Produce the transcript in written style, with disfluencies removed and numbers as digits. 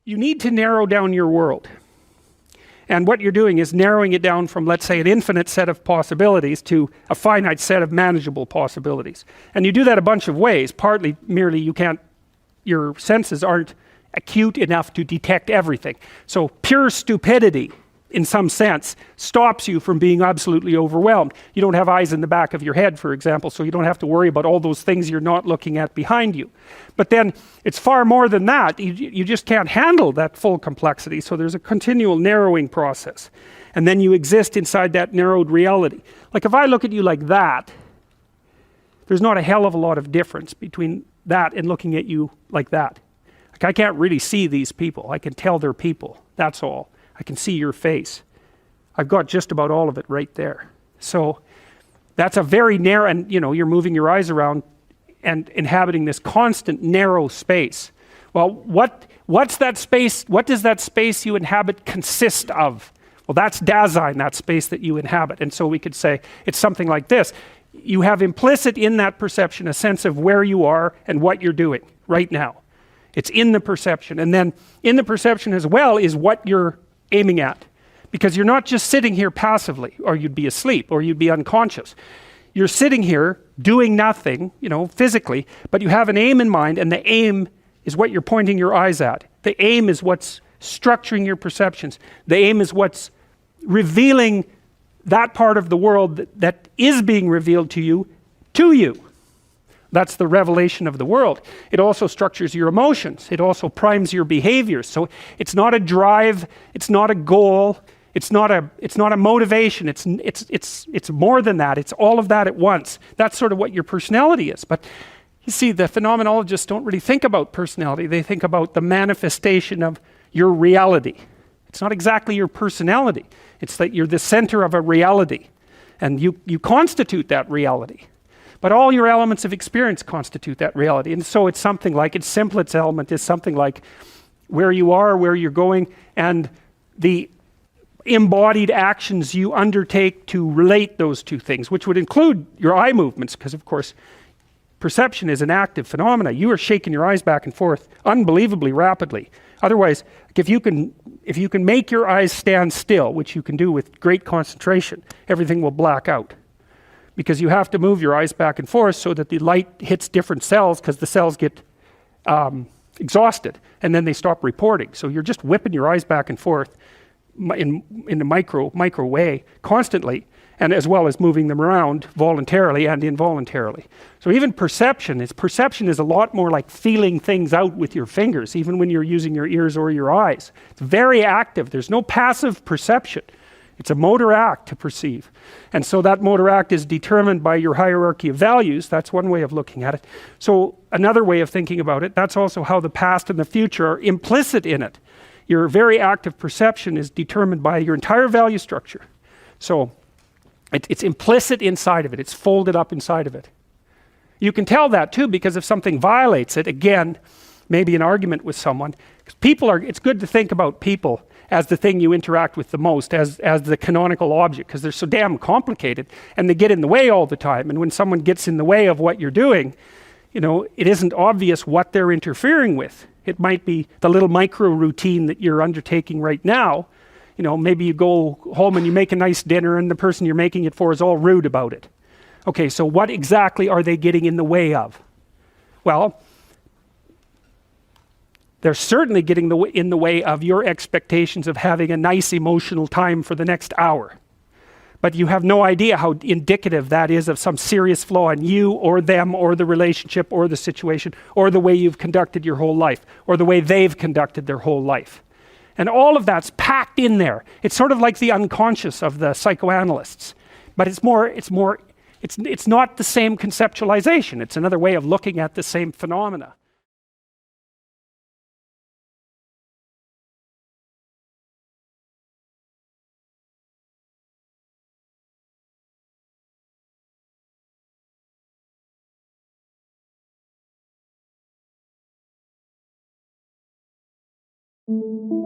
you need to narrow down your world. And what you're doing is narrowing it down from, let's say, an infinite set of possibilities to a finite set of manageable possibilities. And you do that a bunch of ways. Partly merely your senses aren't acute enough to detect everything. So pure stupidity, in some sense, stops you from being absolutely overwhelmed. You don't have eyes in the back of your head, for example, so you don't have to worry about all those things you're not looking at behind you. But then it's far more than that. You just can't handle that full complexity, so there's a continual narrowing process. And then you exist inside that narrowed reality. Like if I look at you like that, there's not a hell of a lot of difference between that and looking at you like that. Like I can't really see these people. I can tell they're people, that's all. I can see your face. I've got just about all of it right there. So that's a very narrow, and you're moving your eyes around and inhabiting this constant narrow space. Well, what's that space? What does that space you inhabit consist of? Well, that's Dasein, that space that you inhabit. And so we could say it's something like this. You have implicit in that perception a sense of where you are and what you're doing right now. It's in the perception. And then in the perception as well is what you're aiming at, because you're not just sitting here passively, or you'd be asleep, or you'd be unconscious. You're sitting here doing nothing, physically, but you have an aim in mind, and the aim is what you're pointing your eyes at. The aim is what's structuring your perceptions. The aim is what's revealing that part of the world that is being revealed to you. That's the revelation of the world. It also structures your emotions. It also primes your behaviors. So it's not a drive, it's not a goal, it's not a motivation. It's more than that. It's all of that at once. That's sort of what your personality is. But you see, the phenomenologists don't really think about personality. They think about the manifestation of your reality. It's not exactly your personality. It's that you're the center of a reality, and you constitute that reality. But all your elements of experience constitute that reality. And so it's something like, its simplest element is something like where you are, where you're going, and the embodied actions you undertake to relate those two things, which would include your eye movements, because of course, perception is an active phenomena. You are shaking your eyes back and forth unbelievably rapidly. Otherwise, if you can make your eyes stand still, which you can do with great concentration, everything will black out. Because you have to move your eyes back and forth so that the light hits different cells, because the cells get exhausted and then they stop reporting. So you're just whipping your eyes back and forth in a micro way constantly, and as well as moving them around voluntarily and involuntarily. So even perception is a lot more like feeling things out with your fingers, even when you're using your ears or your eyes. It's very active. There's no passive perception. It's a motor act to perceive. And so that motor act is determined by your hierarchy of values. That's one way of looking at it. So another way of thinking about it, that's also how the past and the future are implicit in it. Your very active perception is determined by your entire value structure. So it's implicit inside of it. It's folded up inside of it. You can tell that too, because if something violates it, again, maybe an argument with someone, because it's good to think about people as the thing you interact with the most, as the canonical object, because they're so damn complicated and they get in the way all the time. And when someone gets in the way of what you're doing, it isn't obvious what they're interfering with. It might be the little micro routine that you're undertaking right now. Maybe you go home and you make a nice dinner and the person you're making it for is all rude about it. Okay, so what exactly are they getting in the way of? Well, they're certainly getting in the way of your expectations of having a nice emotional time for the next hour. But you have no idea how indicative that is of some serious flaw in you or them or the relationship or the situation or the way you've conducted your whole life or the way they've conducted their whole life. And all of that's packed in there. It's sort of like the unconscious of the psychoanalysts. But it's not the same conceptualization. It's another way of looking at the same phenomena. Thank you.